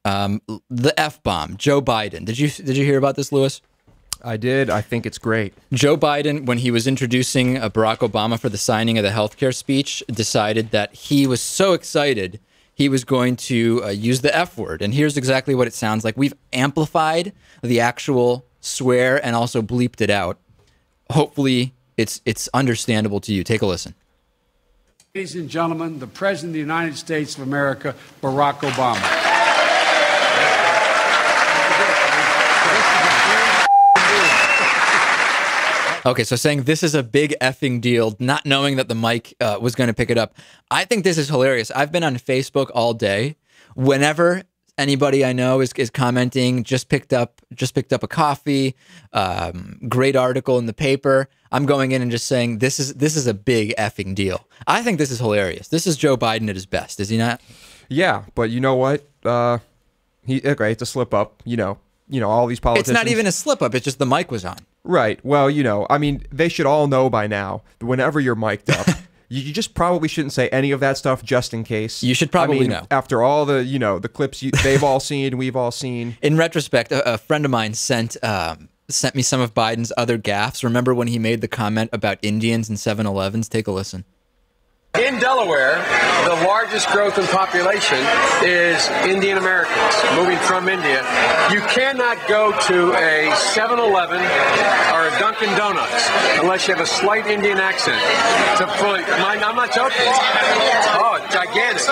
The F-bomb, Joe Biden. Did you hear about this, Lewis? I did. I think it's great. Joe Biden, when he was introducing Barack Obama for the signing of the healthcare speech, decided that he was so excited he was going to use the F word. And here's exactly what it sounds like. We've amplified the actual swear and also bleeped it out. Hopefully, it's understandable to you. Take a listen. Ladies and gentlemen, the President of the United States of America, Barack Obama. Okay, so saying this is a big effing deal, not knowing that the mic was going to pick it up. I think this is hilarious. I've been on Facebook all day. Whenever anybody I know is commenting, just picked up a coffee, great article in the paper, I'm going in and just saying this is a big effing deal. I think this is hilarious. This is Joe Biden at his best, is he not? Yeah, but you know what? It's a slip up. You know, all these politicians. It's not even a slip up. It's just the mic was on. Right. Well, I mean, they should all know by now that whenever you're mic'd up, you just probably shouldn't say any of that stuff just in case. You should probably know. After all the, the clips they've all seen, we've all seen. In retrospect, a friend of mine sent me some of Biden's other gaffes. Remember when he made the comment about Indians and 7-Elevens? Take a listen. In Delaware, the largest growth in population is Indian Americans moving from India. You cannot go to a 7-Eleven or a Dunkin' Donuts unless you have a slight Indian accent. I'm not joking. Oh, gigantic.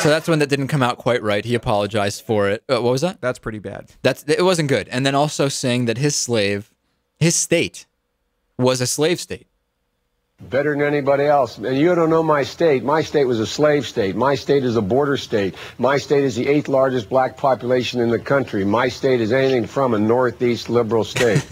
So that's one that didn't come out quite right. He apologized for it. What was that? That's pretty bad. It wasn't good. And then also saying that his state was a slave state. Better than anybody else. And you don't know my state. My state was a slave state. My state is a border state. My state is the 8th largest black population in the country. My state is anything from a northeast liberal state.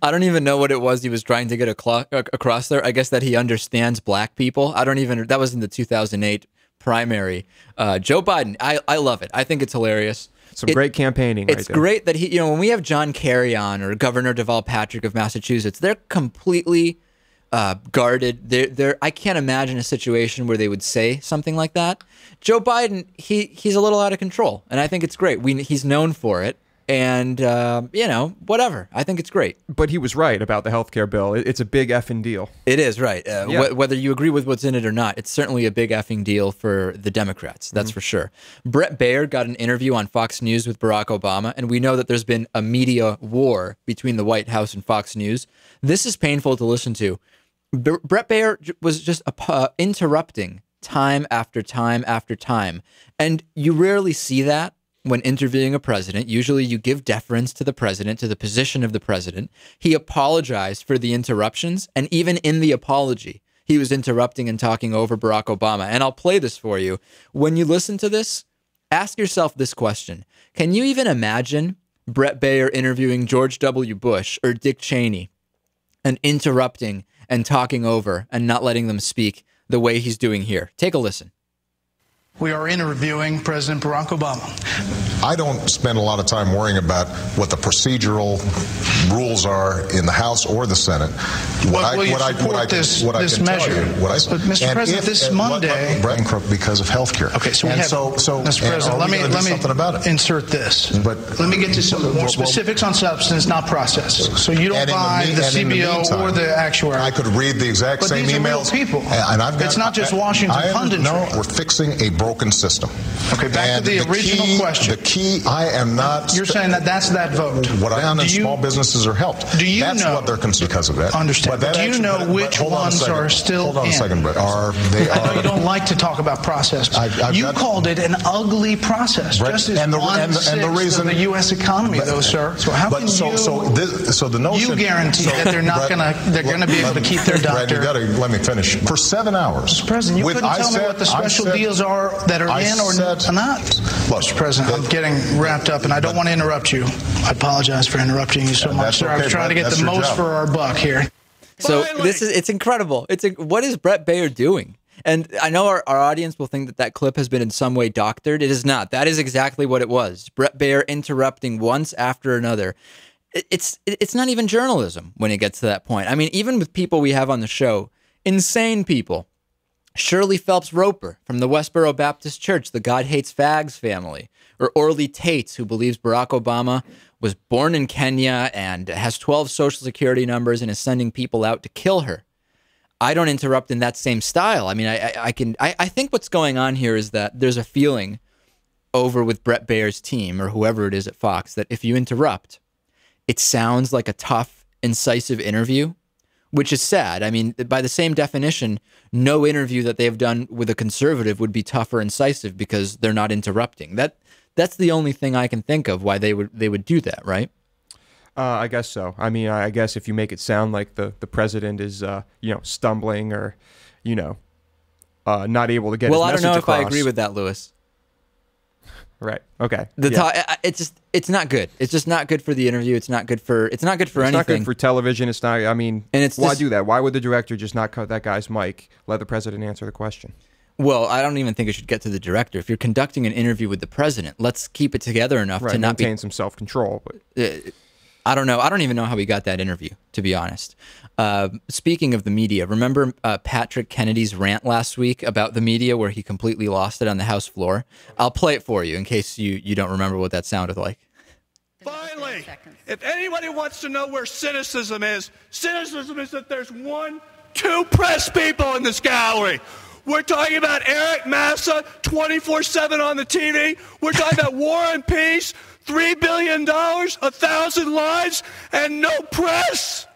I don't even know what it was he was trying to get across there. I guess that he understands black people. That was in the 2008 primary. Joe Biden, I love it. I think it's hilarious. Some great campaigning right there. It's great that when we have John Kerry on or Governor Deval Patrick of Massachusetts, they're completely guarded. I can't imagine a situation where they would say something like that. Joe Biden, he's a little out of control, and I think it's great. He's known for it, and whatever. I think it's great. But he was right about the healthcare bill. It's a big effing deal. It is, right. Whether you agree with what's in it or not, it's certainly a big effing deal for the Democrats. That's for sure. Bret Baier got an interview on Fox News with Barack Obama, and we know that there's been a media war between the White House and Fox News. This is painful to listen to. Bret Baier was just interrupting time after time after time. And you rarely see that when interviewing a president. Usually you give deference to the president, to the position of the president. He apologized for the interruptions. And even in the apology, he was interrupting and talking over Barack Obama. And I'll play this for you. When you listen to this, ask yourself this question. Can you even imagine Bret Baier interviewing George W. Bush or Dick Cheney and interrupting and talking over and not letting them speak the way he's doing here? Take a listen. We are interviewing President Barack Obama. I don't spend a lot of time worrying about what the procedural rules are in the House or the Senate. This measure? But Mr. President, this Monday, because of health care. Okay, so Mr. President, let me insert this. But let me get to some more specifics on substance, not process. So you don't buy the CBO or the actuary. I could read the exact same emails. But these are real people. And it's not just Washington punditry. No, we're fixing a broken system. Okay, back to the original question. The key, I am not. You're saying that's that vote. What I found in small businesses are helped. Do you That's know? what they're concerned because of that. Understand. But do you know which ones are still Hold on in? a second, Brett. I know you don't like to talk about process. You called it an ugly process. Brett, just as and the reason of the U.S. economy, though, sir. So how can the notion you guarantee that they're not going to be able to keep their doctor? Brett, you got to let me finish. For 7 hours. Mr. President, you couldn't tell me what the special deals are that are in or not. Mr. President, I'm getting wrapped up, and I don't want to interrupt you. I apologize for interrupting you so much, sir. I was trying to get the most for our buck here. So it's incredible. What is Bret Baier doing? And I know our audience will think that clip has been in some way doctored. It is not. That is exactly what it was. Bret Baier interrupting once after another. It's not even journalism when it gets to that point. I mean, even with people we have on the show, insane people, Shirley Phelps Roper from the Westboro Baptist Church, the God Hates Fags family. Or Orly Tates, who believes Barack Obama was born in Kenya and has 12 social security numbers and is sending people out to kill her. I don't interrupt in that same style. I mean, I think what's going on here is that there's a feeling over with Bret Baier's team or whoever it is at Fox that if you interrupt, it sounds like a tough, incisive interview, which is sad. I mean, by the same definition, no interview that they've done with a conservative would be tough or incisive because they're not interrupting. That's the only thing I can think of why they would do that, right? I guess so. I mean, I guess if you make it sound like the president is, stumbling or, not able to get his message across. Well, I don't know if I agree with that, Lewis. Right. Okay. It's not good. It's just not good for the interview. It's not good for anything. It's not good for television. It's not. I mean, why do that? Why would the director just not cut that guy's mic? Let the president answer the question. Well, I don't even think it should get to the director. If you're conducting an interview with the president, let's keep it together enough to not maintain some self-control. But I don't know. I don't even know how he got that interview, to be honest. Speaking of the media, remember Patrick Kennedy's rant last week about the media where he completely lost it on the House floor? I'll play it for you in case you don't remember what that sounded like. Finally, if anybody wants to know where cynicism is that there's 2 press people in this gallery. We're talking about Eric Massa 24/7 on the TV. We're talking about War and Peace, $3 billion, 1,000 lives, and no press.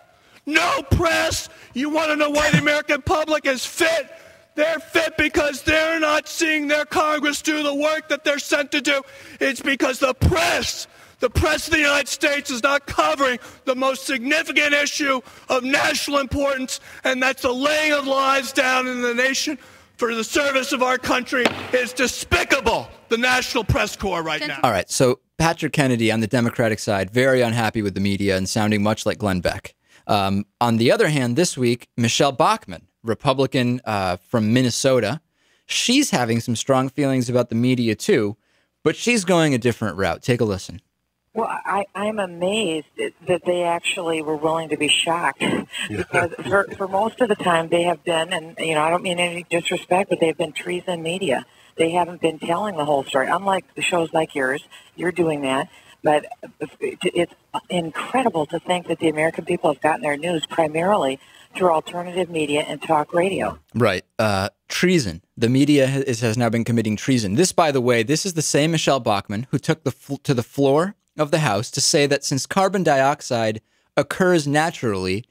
No press. You want to know why the American public is fit? They're fit because they're not seeing their Congress do the work that they're sent to do. It's because the press of the United States is not covering the most significant issue of national importance, and that's the laying of lives down in the nation for the service of our country. Is despicable, the National Press Corps right now. All right, so Patrick Kennedy on the Democratic side, very unhappy with the media and sounding much like Glenn Beck. On the other hand, this week, Michelle Bachmann, Republican from Minnesota, she's having some strong feelings about the media too, but she's going a different route. Take a listen. Well, I'm amazed that they actually were willing to be shocked because for most of the time they have been, and I don't mean any disrespect, but they've been treason media. They haven't been telling the whole story. Unlike the shows like yours, you're doing that. But it's incredible to think that the American people have gotten their news primarily through alternative media and talk radio. Right. Treason. The media has now been committing treason. This, by the way, this is the same Michelle Bachmann who took to the floor of the House to say that since carbon dioxide occurs naturally,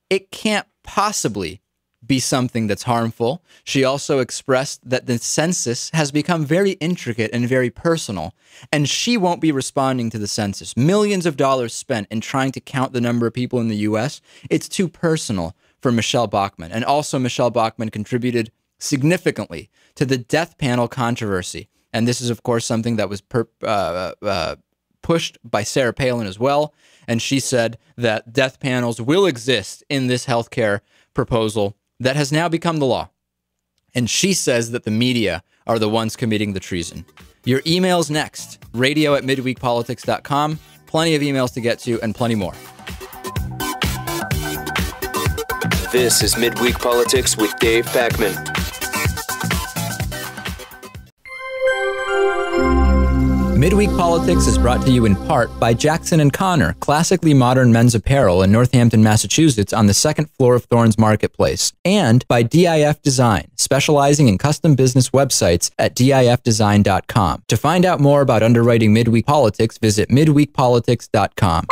it can't possibly be something that's harmful. She also expressed that the census has become very intricate and very personal, and she won't be responding to the census. Millions of dollars spent in trying to count the number of people in the U.S. It's too personal for Michelle Bachmann. And also Michelle Bachmann contributed significantly to the death panel controversy. And this is, of course, something that was pushed by Sarah Palin as well. And she said that death panels will exist in this healthcare proposal that has now become the law. And she says that the media are the ones committing the treason. Your email's next. radio@midweekpolitics.com. Plenty of emails to get to and plenty more. This is Midweek Politics with Dave Pakman. Midweek Politics is brought to you in part by Jackson & Connor, classically modern men's apparel in Northampton, Massachusetts on the second floor of Thorne's Marketplace, and by DIF Design, specializing in custom business websites at difdesign.com. To find out more about underwriting Midweek Politics, visit midweekpolitics.com.